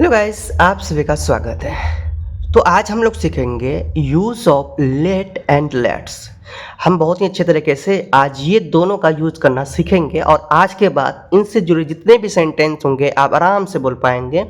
Hello guys, आप सभी का स्वागत है। तो आज हम लोग सीखेंगे use of let and let's. हम बहुत ही अच्छे तरीके से आज ये दोनों का यूज़ करना सीखेंगे और आज के बाद इनसे जुड़े जितने भी सेंटेंस होंगे आप आराम से बोल पाएंगे।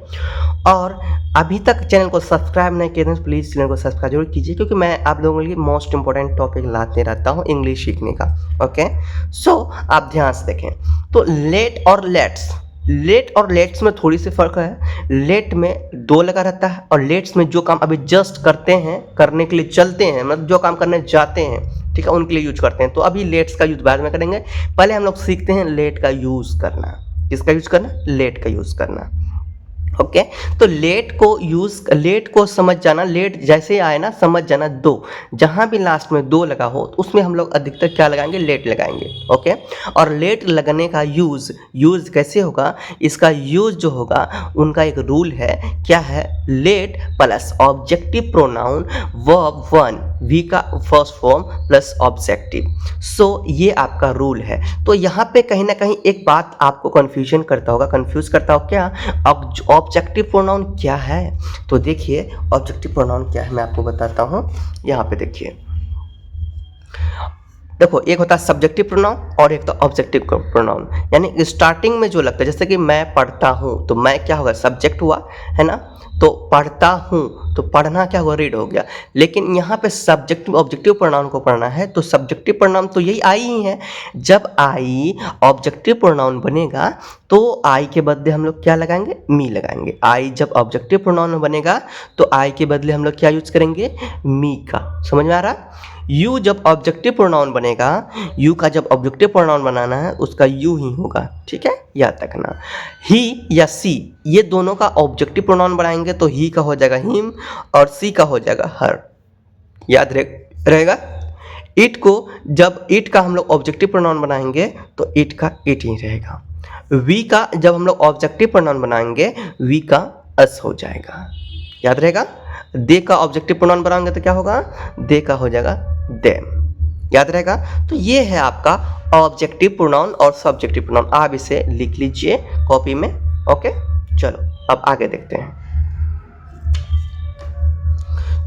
और अभी तक चैनल को सब्सक्राइब नहीं किए तो प्लीज़ चैनल को सब्सक्राइब जरूर कीजिए, क्योंकि मैं आप लोगों के लिए मोस्ट इंपॉर्टेंट टॉपिक लाते रहता हूँ इंग्लिश सीखने का। ओके, सो आप ध्यान से देखें। तो लेट और लेट्स, लेट और लेट्स में थोड़ी सी फ़र्क है। लेट में दो लगा रहता है और लेट्स में जो काम अभी जस्ट करते हैं, करने के लिए चलते हैं, मतलब जो काम करने जाते हैं, ठीक है, उनके लिए यूज करते हैं। तो अभी लेट्स का यूज बाद में करेंगे, पहले हम लोग सीखते हैं लेट का यूज़ करना। किसका यूज़ करना? लेट का यूज़ करना। ओके, तो लेट को समझ जाना। लेट जैसे आए ना, समझ जाना दो, जहाँ भी लास्ट में दो लगा हो तो उसमें हम लोग अधिकतर क्या लगाएंगे? लेट लगाएंगे। ओके, और लेट लगने का यूज़ कैसे होगा? इसका यूज़ जो होगा उनका एक रूल है। क्या है? Let plus objective pronoun verb one, V का first form plus objective. So ये आपका रूल है। तो यहाँ पे कहीं ना कहीं एक बात आपको कंफ्यूज करता हो क्या? ऑब्जेक्टिव प्रोनाउन क्या है? तो देखिए ऑब्जेक्टिव प्रोनाउन क्या है, मैं आपको बताता हूँ। यहाँ पे देखिए, देखो एक होता है सब्जेक्टिव प्रोनाउन और एक तो ऑब्जेक्टिव प्रोनाउन। यानी स्टार्टिंग में जो लगता है, जैसे कि मैं पढ़ता हूँ, तो मैं क्या होगा? सब्जेक्ट हुआ, है ना। तो पढ़ता हूँ तो पढ़ना क्या हुआ? रीड हो गया। लेकिन यहाँ पे सब्जेक्टिव ऑब्जेक्टिव प्रोनाउन को पढ़ना है, तो सब्जेक्टिव प्रोनाउन तो यही आई ही है। जब आई ऑब्जेक्टिव प्रोनाउन बनेगा तो आई के बदले हम लोग क्या लगाएंगे? मी लगाएंगे। आई जब ऑब्जेक्टिव प्रोनाउन बनेगा तो आई के बदले हम लोग क्या यूज करेंगे? मी का। समझ में आ रहा? यू जब ऑब्जेक्टिव प्रोनाउन बनेगा, यू का जब ऑब्जेक्टिव प्रोनाउन बनाना है उसका यू ही होगा। ठीक है, याद रखना। ही या सी, ये दोनों का ऑब्जेक्टिव प्रोनाउन बनाएंगे तो ही का हो जाएगा हिम और सी का हो जाएगा हर। याद रहेगा। इट को जब इट का हम लोग ऑब्जेक्टिव प्रोनाउन बनाएंगे तो इट का इट ही रहेगा। वी का जब हम लोग ऑब्जेक्टिव प्रोनाउन बनाएंगे वी का अस हो जाएगा। याद रहेगा। दे का ऑब्जेक्टिव प्रोनाउन बनाएंगे तो क्या होगा? दे का हो जाएगा देम। याद रहेगा। तो ये है आपका ऑब्जेक्टिव प्रोनाउन और सब्जेक्टिव प्रोनाउन। आप इसे लिख लीजिए कॉपी में। ओके, चलो अब आगे देखते हैं।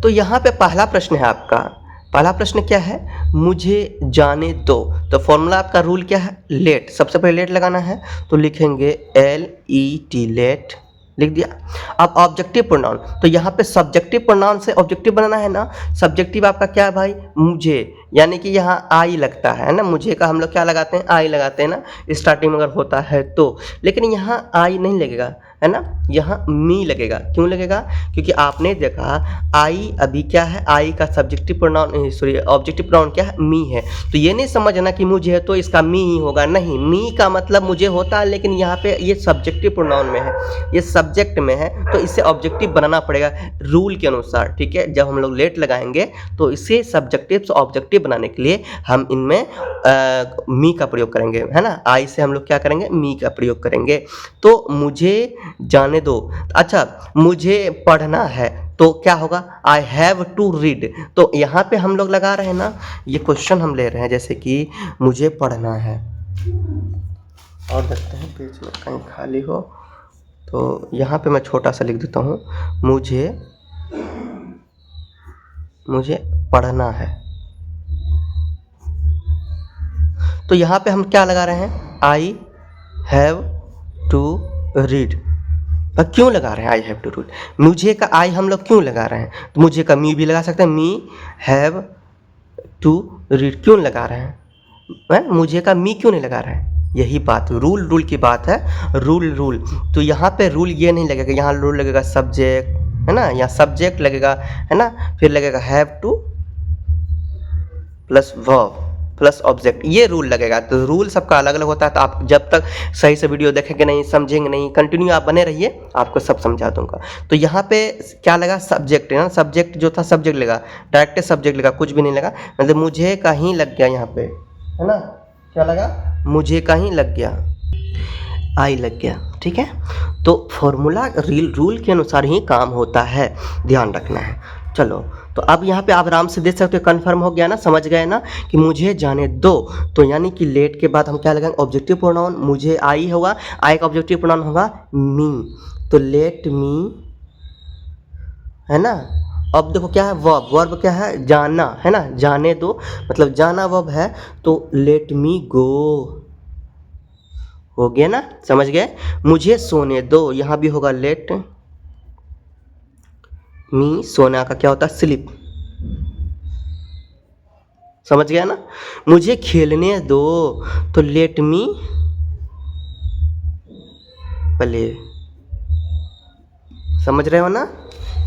तो यहाँ पे पहला प्रश्न है आपका। पहला प्रश्न क्या है? मुझे जाने दो। तो फॉर्मूला आपका रूल क्या है? लेट। सबसे पहले लेट लगाना है तो लिखेंगे LET, लेट लिख दिया। अब ऑब्जेक्टिव प्रोनाउन, तो यहाँ पे सब्जेक्टिव प्रोनाउन से ऑब्जेक्टिव बनाना है ना। सब्जेक्टिव आपका क्या है भाई? मुझे, यानी कि यहाँ आई लगता है ना। मुझे का हम लोग क्या लगाते हैं? आई लगाते हैं ना, स्टार्टिंग में अगर होता है तो। लेकिन यहाँ आई नहीं लगेगा, है ना, यहाँ मी लगेगा। क्यों लगेगा? क्योंकि आपने देखा आई अभी क्या है? आई का subjective pronoun, sorry objective pronoun क्या है? मी है। तो ये नहीं समझना कि मुझे है तो इसका मी ही होगा, नहीं। मी का मतलब मुझे होता है, लेकिन यहाँ पे ये सब्जेक्टिव प्रोनाउन में है, ये सब्जेक्ट में है, तो इसे ऑब्जेक्टिव बनाना पड़ेगा रूल के अनुसार। ठीक है, जब हम लोग लेट लगाएंगे तो इसे सब्जेक्टिव से ऑब्जेक्टिव बनाने के लिए हम इनमें मी का प्रयोग करेंगे, है ना। आई से हम लोग क्या करेंगे? मी का प्रयोग करेंगे। तो मुझे जाने दो। अच्छा, मुझे पढ़ना है तो क्या होगा? I have to read. तो यहाँ पे हम लोग लगा रहे हैं ना, ये क्वेश्चन हम ले रहे हैं, जैसे कि मुझे पढ़ना है। और देखते हैं पेज में कहीं खाली हो तो यहाँ पे मैं छोटा सा लिख देता हूँ, मुझे पढ़ना है। तो यहाँ पे हम क्या लगा रहे हैं? I have to read. क्यों लगा रहे हैं आई हैव टू रीड? मुझे का आई हम लोग क्यों लगा रहे हैं? तो मुझे का मी भी लगा सकते हैं, मी हैव टू रीड। क्यों लगा रहे हैं? मुझे का मी क्यों नहीं लगा रहे हैं? यही बात रूल की बात है। रूल तो यहाँ पे रूल ये नहीं लगेगा, यहाँ रूल लगेगा सब्जेक्ट, है ना, यहाँ सब्जेक्ट लगेगा, है ना, फिर लगेगा have two plus verb plus object, ये रूल लगेगा। तो रूल सबका अलग अलग होता है। तो आप जब तक सही से वीडियो देखेंगे नहीं, समझेंगे नहीं, कंटिन्यू आप बने रहिए, आपको सब समझा दूंगा। तो यहाँ पे क्या लगा? सब्जेक्ट है ना। सब्जेक्ट जो था सब्जेक्ट लगा, डायरेक्ट सब्जेक्ट लगा, कुछ भी नहीं लगा। मतलब मुझे कहीं लग गया, यहाँ पे है ना, क्या लगा? मुझे कहीं लग गया, आई लग गया। ठीक है, तो फॉर्मूला रूल के अनुसार ही काम होता है, ध्यान रखना है। चलो, तो अब यहाँ पे आप आराम से देख सकते हो, कन्फर्म हो गया ना, समझ गए ना कि मुझे जाने दो। तो यानी कि लेट के बाद हम क्या लगाएंगे? Objective pronoun. मुझे आई होगा, आई का ऑब्जेक्टिव प्रोनाउन होगा मी। तो लेट मी, है ना। अब देखो क्या है, वर्ब, वर्ब क्या है, जाना, है ना, जाने दो, मतलब जाना वर्ब है, तो लेट मी गो, हो गया ना, समझ गए। मुझे सोने दो, यहाँ भी होगा लेट मी, सोना का क्या होता है, स्लीप, समझ गया ना। मुझे खेलने दो, तो लेट मी प्ले, समझ रहे हो ना।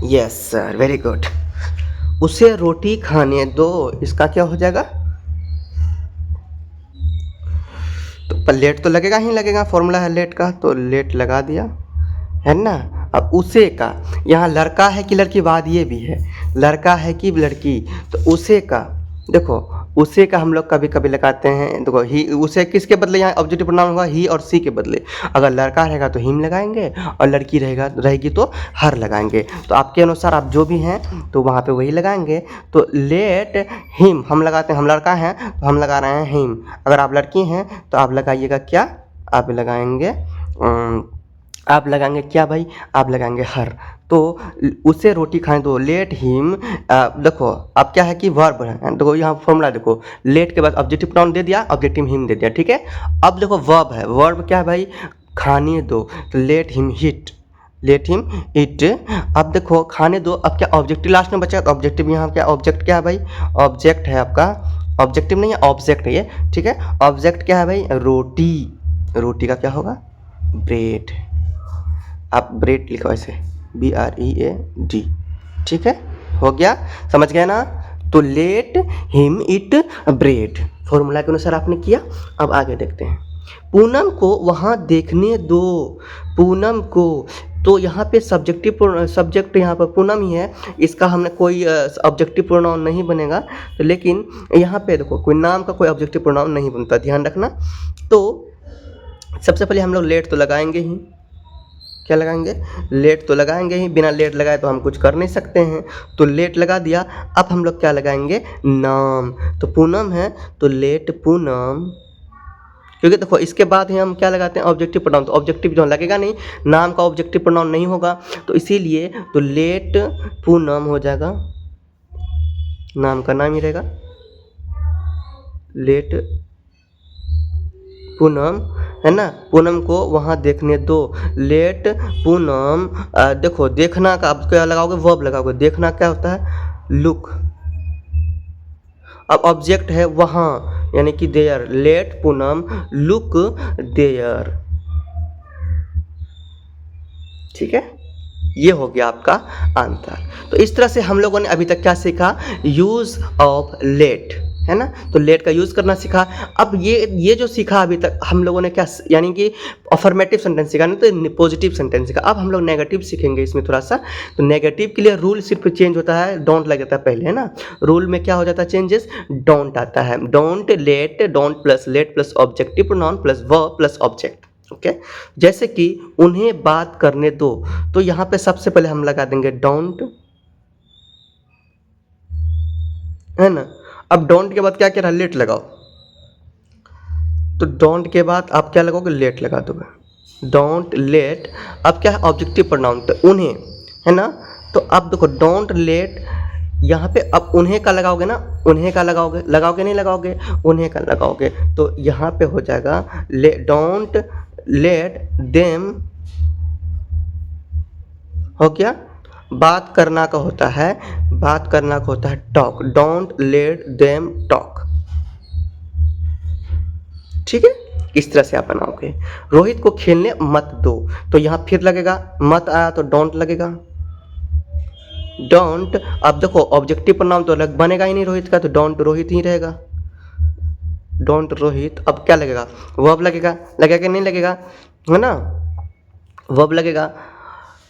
Yes sir, very good. उसे रोटी खाने दो, इसका क्या हो जाएगा, तो पर लेट तो लगेगा ही लगेगा, फॉर्मूला है लेट का, तो लेट लगा दिया, है ना। अब उसे का, यहाँ लड़का है कि लड़की, बात ये भी है, लड़का है कि लड़की, तो उसे का, देखो उसे का हम लोग कभी कभी लगाते हैं, देखो ही, उसे किसके बदले यहाँ ऑब्जेक्टिव प्रोनाउन होगा, ही और सी के बदले। अगर लड़का रहेगा तो हिम लगाएंगे, और लड़की रहेगी तो हर लगाएंगे। तो आपके अनुसार आप जो भी हैं तो वहाँ पे वही लगाएंगे। तो लेट हिम हम लगाते हैं, हम लड़का हैं तो हम लगा रहे हैं हिम, अगर आप लड़की हैं तो आप लगाइएगा क्या, आप लगाएंगे क्या भाई, आप लगाएंगे हर। तो उसे रोटी खाने दो, लेट हिम, देखो अब क्या है कि वर्ब है, देखो यहाँ फॉर्मूला देखो, लेट के बाद ऑब्जेक्टिव प्रोनाउन दे दिया, ऑब्जेक्टिव हिम दे दिया, ठीक है। अब देखो वर्ब है, वर्ब क्या है भाई, खाने दो, तो let him hit, let him it. अब देखो खाने दो, अब क्या ऑब्जेक्टिव लास्ट में बचा, तो ऑब्जेक्टिव यहाँ क्या, ऑब्जेक्ट क्या है भाई, ऑब्जेक्ट है आपका, ऑब्जेक्टिव नहीं है ऑब्जेक्ट है ये, ठीक है। ऑब्जेक्ट क्या है भाई, रोटी, रोटी का क्या होगा, ब्रेड, आप ब्रेड लिखो ऐसे, BREAD, ठीक है, हो गया, समझ गए ना। तो let him it bread, formula के अनुसार आपने किया। अब आगे देखते हैं, पूनम को वहाँ देखने दो, पूनम को, तो यहाँ पे सब्जेक्ट यहाँ पर पूनम ही है, इसका हमने कोई ऑब्जेक्टिव प्रोनाउन नहीं बनेगा, तो लेकिन यहाँ पे देखो कोई नाम का कोई ऑब्जेक्टिव प्रोनाउन नहीं बनता, ध्यान रखना। तो सबसे पहले हम लोग लेट तो लगाएंगे ही, क्या लगाएंगे, लेट तो लगाएंगे ही, बिना लेट लगाए तो हम कुछ कर नहीं सकते हैं, तो लेट लगा दिया। अब हम लोग क्या लगाएंगे, नाम, तो पूनम है तो लेट पूनम, क्योंकि देखो इसके बाद ही हम क्या लगाते हैं, ऑब्जेक्टिव प्रोनाउन, तो ऑब्जेक्टिव जो लगेगा नहीं, नाम का ऑब्जेक्टिव प्रोनाउन नहीं होगा, तो इसीलिए तो लेट पूनम हो जाएगा, नाम का नाम ही रहेगा, लेट पूनम, है ना, पूनम को वहाँ देखने दो, लेट पूनम, देखो देखना का आप क्या लगाओगे, वर्ब लगाओगे, देखना क्या होता है, लुक, अब ऑब्जेक्ट है वहाँ, यानी कि there, let Poonam look there, ठीक है, ये हो गया आपका आंसर। तो इस तरह से हम लोगों ने अभी तक क्या सीखा, यूज ऑफ लेट, है ना, तो लेट का यूज़ करना सीखा। अब ये जो सीखा अभी तक हम लोगों ने क्या, यानी कि अफर्मेटिव सेंटेंस सीखा, नहीं तो पॉजिटिव सेंटेंस सीखा। अब हम लोग नेगेटिव सीखेंगे इसमें थोड़ा सा। तो नेगेटिव के लिए रूल सिर्फ चेंज होता है, डोंट लग जाता है पहले, है ना, रूल में क्या हो जाता है चेंजेस, डोंट आता है, don't let, don't plus late plus objective pronoun plus verb plus object, okay. जैसे कि उन्हें बात करने दो, तो यहाँ पे सबसे पहले हम लगा देंगे डोंट, है ना। अब डोंट के बाद क्या कह रहा है, लेट लगाओ, तो डोंट के बाद आप क्या लगाओगे, लेट लगा दोगे, डोंट लेट। अब क्या है, ऑब्जेक्टिव प्रोनाउन, तो उन्हें, है ना, तो अब देखो डोंट लेट, यहाँ पे अब उन्हें का लगाओगे ना, उन्हें का लगाओगे नहीं लगाओगे, उन्हें का लगाओगे, तो यहाँ पे हो जाएगा डोंट लेट देम, हो गया। बात करना का होता है, बात करना का होता है talk, don't let them talk, ठीक है। इस तरह से आप बनाओगे। रोहित को खेलने मत दो, तो यहाँ फिर लगेगा, मत आया तो डोंट लगेगा, डोंट। अब देखो ऑब्जेक्टिव प्रोनाउन तो अलग बनेगा ही नहीं रोहित का, तो डोंट रोहित ही रहेगा, डोंट रोहित। अब क्या लगेगा, वर्ब लगेगा, लगेगा नहीं लगेगा, है ना, वर्ब लगेगा।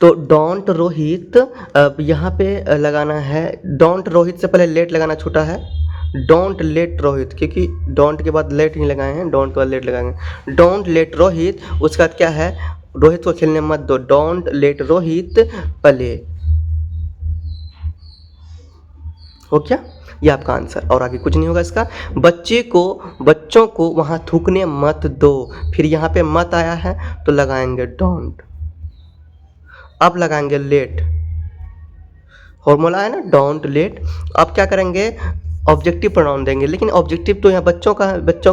तो डोंट रोहित, अब यहाँ पे लगाना है, डोंट रोहित से पहले लेट लगाना छूटा है, डोंट लेट रोहित, क्योंकि डोंट के बाद लेट ही लगाए हैं, डोंट के बाद लेट लगाएंगे, डोंट लेट रोहित। उसका क्या है, रोहित को खेलने मत दो, डोंट लेट रोहित प्ले, हो क्या, ये आपका आंसर, और आगे कुछ नहीं होगा इसका। बच्चों को वहाँ थूकने मत दो, फिर यहाँ पे मत आया है तो लगाएंगे डोंट, अब लगाएंगे लेट, फॉर्मूला है ना डोंट लेट। अब क्या करेंगे, ऑब्जेक्टिव प्रोनाउन देंगे, लेकिन ऑब्जेक्टिव तो यहाँ बच्चों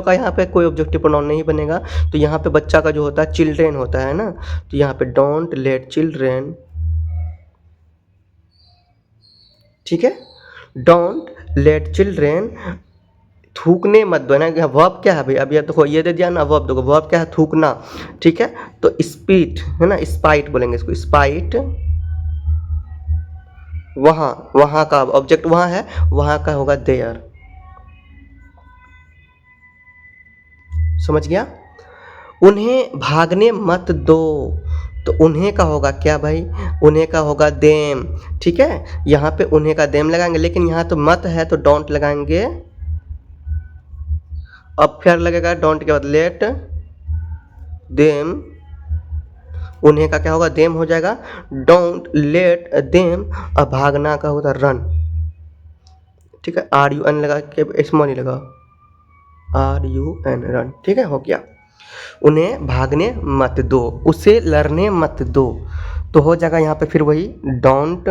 का यहाँ पे कोई ऑब्जेक्टिव प्रोनाउन नहीं बनेगा। तो यहाँ पे बच्चा का जो होता है चिल्ड्रेन होता है ना, तो यहाँ पे डोंट लेट चिल्ड्रेन, ठीक है, डोंट लेट चिल्ड्रेन, थूकने मत दो ना। वर्ब क्या है भाई, अभी देखो ये दे दिया ना वर्ब, देखो वर्ब क्या है, थूकना, ठीक है। तो स्पीट है ना, स्पाइट बोलेंगे इसको, स्पाइट, वहाँ का ऑब्जेक्ट वहाँ है, वहाँ का होगा देयर, समझ गया। उन्हें भागने मत दो, तो उन्हें का होगा क्या भाई, उन्हें का होगा देम, ठीक है। यहाँ पे उन्हें का देम लगाएंगे, लेकिन यहाँ तो मत है तो डोंट लगाएंगे। अब फिर लगेगा डोंट के बाद लेट देम, उन्हें का क्या होगा, देम हो जाएगा। डोंट लेट देम, अब भागना का होता रन, ठीक है, RUN लगा के स्मॉल नहीं लगा, RUN रन, ठीक है, हो गया। उन्हें भागने मत दो, उसे लड़ने मत दो, तो हो जाएगा यहाँ पे फिर वही डोंट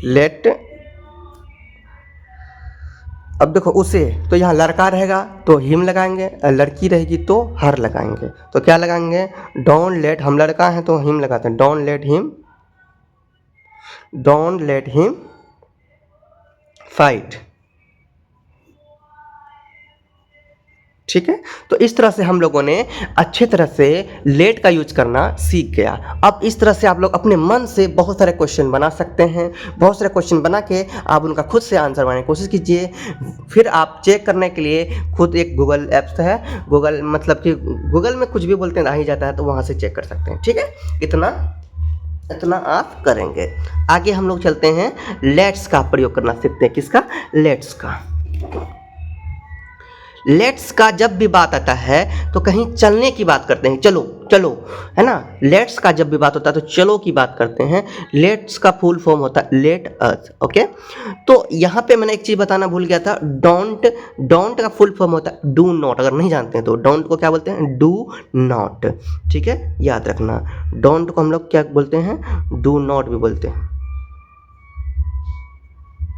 लेट। अब देखो उसे, तो यहाँ लड़का रहेगा तो हिम लगाएंगे, लड़की रहेगी तो हर लगाएंगे। तो क्या लगाएंगे, डोंट लेट, हम लड़का हैं तो हिम लगाते हैं, डोंट लेट हिम फाइट, ठीक है। तो इस तरह से हम लोगों ने अच्छे तरह से लेट का यूज करना सीख गया। अब इस तरह से आप लोग अपने मन से बहुत सारे क्वेश्चन बना सकते हैं, बहुत सारे क्वेश्चन बना के आप उनका खुद से आंसर बनाने की कोशिश कीजिए। फिर आप चेक करने के लिए खुद एक गूगल ऐप्स है, गूगल मतलब कि गूगल में कुछ भी बोलते हैं आ ही जाता है, तो वहाँ से चेक कर सकते हैं, ठीक है। इतना आप करेंगे। आगे हम लोग चलते हैं, लेट्स का प्रयोग करना सीखते हैं। किसका, लेट्स का। लेट्स का जब भी बात आता है तो कहीं चलने की बात करते हैं, चलो चलो, है ना। लेट्स का जब भी बात होता है तो चलो की बात करते हैं। लेट्स का फुल फॉर्म होता है लेट अस, ओके। तो यहाँ पे मैंने एक चीज़ बताना भूल गया था, डोंट का फुल फॉर्म होता है डू नॉट। अगर नहीं जानते हैं तो डोंट को क्या बोलते हैं, डू नॉट, ठीक है, याद रखना। डोंट को हम लोग क्या बोलते हैं, डू नॉट भी बोलते हैं,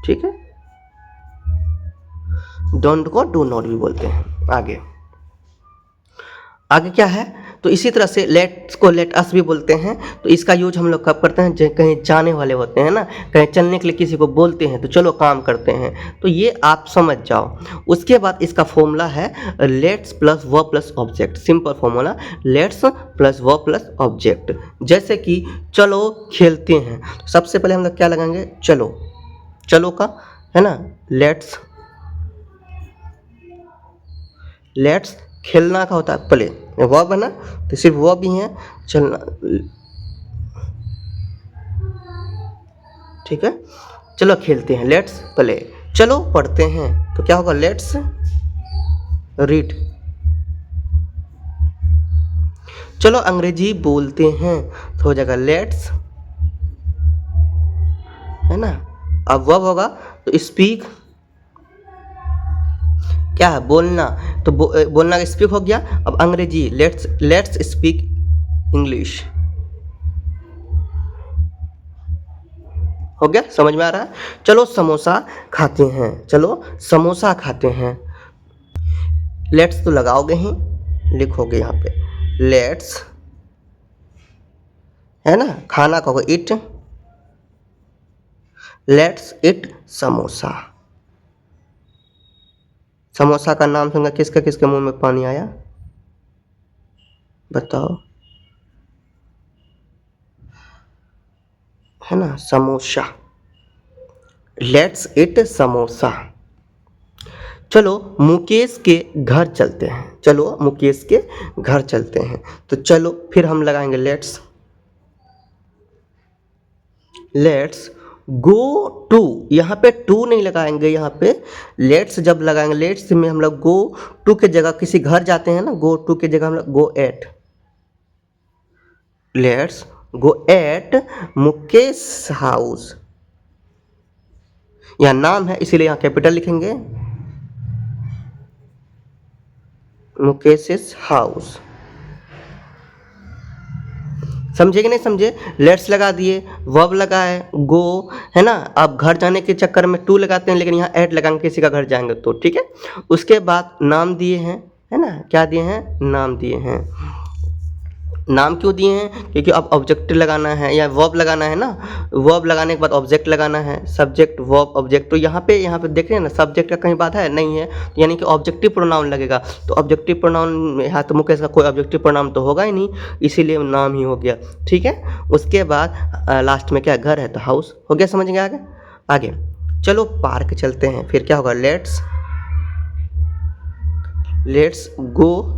ठीक है। डोंट को डू नॉट भी बोलते हैं। आगे क्या है, तो इसी तरह से लेट्स को लेट अस भी बोलते हैं। तो इसका यूज हम लोग कब करते हैं, कहीं जाने वाले होते हैं ना, कहीं चलने के लिए किसी को बोलते हैं तो चलो काम करते हैं, तो ये आप समझ जाओ। उसके बाद इसका फॉर्मूला है let's plus verb plus object, simple formula, let's plus verb plus object. जैसे कि चलो खेलते हैं, सबसे पहले हम लोग क्या लगाएंगे, चलो का, है ना, लेट्स खेलना का होता है प्ले, वर्ब है ना, तो सिर्फ वर्ब ही है, चलना, ठीक है। चलो खेलते हैं, लेट्स प्ले। चलो पढ़ते हैं, तो क्या होगा, लेट्स रीड। चलो अंग्रेजी बोलते हैं, तो हो जाएगा लेट्स, है ना। अब वर्ब होगा तो स्पीक, क्या है, बोलना, तो बोलना का स्पीक हो गया। अब अंग्रेजी, लेट्स स्पीक इंग्लिश, हो गया, समझ में आ रहा है। चलो समोसा खाते हैं, लेट्स तो लगाओगे ही, लिखोगे यहाँ पे लेट्स, है ना, खाना कहोगे it, let's it samosa. Samosa का नाम सुनकर किसके किसके मुंह में पानी आया, बताओ, है ना, समोसा, लेट्स इट समोसा। चलो मुकेश के घर चलते हैं, तो चलो फिर हम लगाएंगे लेट्स गो टू, यहाँ पे टू नहीं लगाएंगे, यहाँ पे लेट्स जब लगाएंगे, लेट्स में हम लोग गो टू के जगह किसी घर जाते हैं ना, गो टू के जगह हम लोग go at, let's go at Mukesh house. यहाँ नाम है इसीलिए यहाँ कैपिटल लिखेंगे, मुकेश हाउस। समझे कि नहीं समझे? लेट्स लगा दिए, वर्ब लगा है गो, है ना। अब घर जाने के चक्कर में टू लगाते हैं, लेकिन यहाँ ऐड लगाएंगे किसी का घर जाएंगे तो, ठीक है। उसके बाद नाम दिए हैं, है ना, क्या दिए हैं, नाम दिए हैं। नाम क्यों दिए हैं? क्योंकि अब ऑब्जेक्ट लगाना है या वर्ब लगाना है ना, वर्ब लगाने के बाद ऑब्जेक्ट लगाना है, सब्जेक्ट वर्ब ऑब्जेक्ट। तो यहाँ पे देख रहे हैं ना, सब्जेक्ट का कहीं बात है नहीं है, तो यानी कि ऑब्जेक्टिव प्रोनाउन लगेगा। तो ऑब्जेक्टिव प्रोनाउन यहाँ तो मुकेश का कोई ऑब्जेक्टिव प्रोनाउन तो होगा ही नहीं, इसीलिए नाम ही हो गया, ठीक है। उसके बाद लास्ट में क्या, घर है तो हाउस हो गया। समझ गए? आगे आगे चलो पार्क चलते हैं। फिर क्या होगा, लेट्स गो,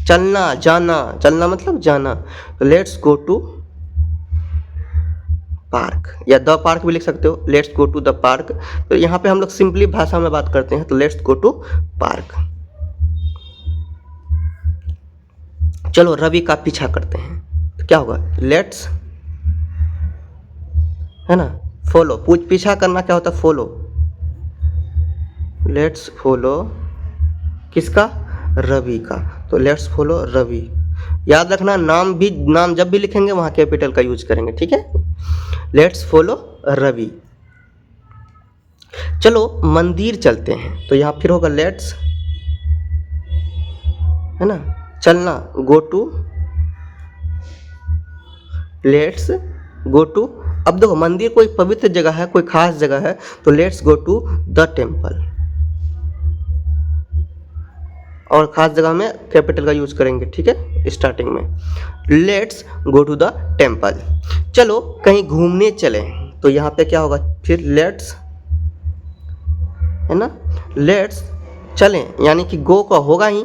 चलना जाना, चलना मतलब जाना, तो लेट्स गो टू पार्क, या द पार्क भी लिख सकते हो, let's go to the park. तो यहाँ पे हम लोग सिंपली भाषा में बात करते हैं, तो लेट्स गो टू पार्क। चलो रवि का पीछा करते हैं, तो क्या होगा, लेट्स, है ना, फॉलो। पीछा करना क्या होता है, फॉलो। लेट्स फॉलो किसका, रवि का, तो लेट्स फॉलो रवि। याद रखना नाम जब भी लिखेंगे वहाँ कैपिटल का यूज करेंगे, ठीक है। Let's follow Ravi. चलो मंदिर चलते हैं, तो यहाँ फिर होगा लेट्स, है ना, चलना, go to, let's go to. अब देखो मंदिर कोई पवित्र जगह है, कोई खास जगह है, तो let's go to the temple. और खास जगह में कैपिटल का यूज करेंगे, ठीक है, स्टार्टिंग में। Let's go to the temple. चलो कहीं घूमने चलें, तो यहाँ पे क्या होगा, फिर लेट्स, है ना, लेट्स चलें, यानी कि गो का होगा ही,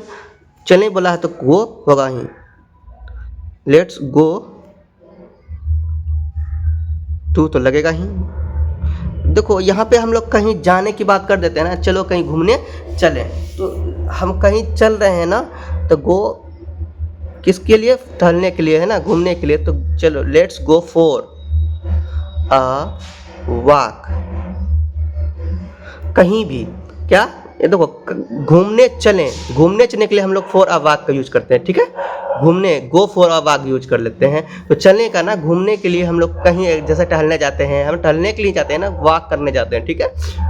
चलें बोला है तो गो होगा ही। लेट्स गो टू तो लगेगा ही। देखो यहाँ पे हम लोग कहीं जाने की बात कर देते हैं ना, चलो कहीं घूमने चलें, तो हम कहीं चल रहे हैं ना, तो गो किसके लिए, टहलने के लिए, है ना, घूमने के लिए। तो चलो let's go for a walk. कहीं भी क्या, ये देखो घूमने चलने के लिए हम लोग फॉर अ वॉक का यूज करते हैं, ठीक है। घूमने, go for a walk use कर लेते हैं। तो चलने का ना, घूमने के लिए हम लोग कहीं जैसे टहलने जाते हैं, हम टहलने के लिए जाते हैं ना, वॉक करने जाते हैं, ठीक है।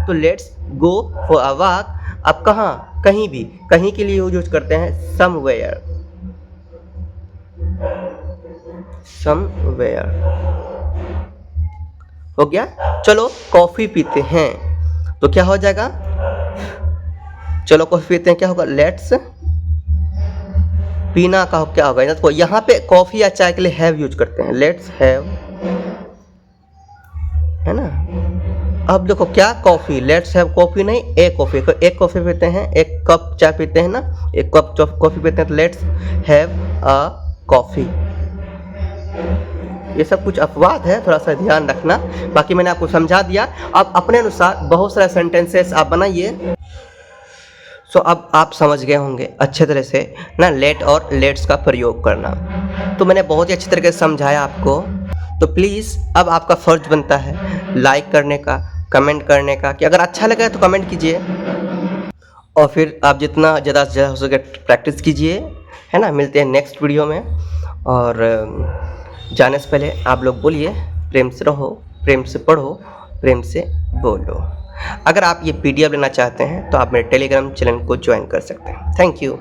तो let's go for a walk. अब कहाँ, कहीं भी, कहीं के लिए यूज करते हैं समवेयर, हो गया। चलो कॉफी पीते हैं, तो क्या हो जाएगा, चलो कॉफी पीते हैं, क्या होगा, लेट्स, पीना का क्या होगा, तो यहाँ पे कॉफी या चाय के लिए हैव यूज करते हैं, लेट्स हैव, है ना। अब देखो क्या, कॉफी, लेट्स हैव कॉफी नहीं, एक कॉफी, तो एक कॉफी पीते हैं, एक कप चाय पीते हैं ना, एक कप कॉफी पीते हैं, तो लेट्स हैव अ कॉफी। ये सब कुछ अपवाद है, थोड़ा सा ध्यान रखना, बाकी मैंने आपको समझा दिया। अब अपने अनुसार बहुत सारे सेंटेंसेस आप बनाइए। सो अब आप समझ गए होंगे अच्छे तरह से ना लेट और लेट्स का प्रयोग करना। तो मैंने बहुत ही अच्छी तरीके से समझाया आपको। तो प्लीज़ अब आपका फ़र्ज बनता है लाइक करने का, कमेंट करने का, कि अगर अच्छा लगा तो कमेंट कीजिए, और फिर आप जितना ज़्यादा से ज़्यादा हो सके प्रैक्टिस कीजिए, है ना। मिलते हैं नेक्स्ट वीडियो में, और जाने से पहले आप लोग बोलिए, प्रेम से रहो, प्रेम से पढ़ो, प्रेम से बोलो। अगर आप ये PDF लेना चाहते हैं तो आप मेरे टेलीग्राम चैनल को ज्वाइन कर सकते हैं। Thank you.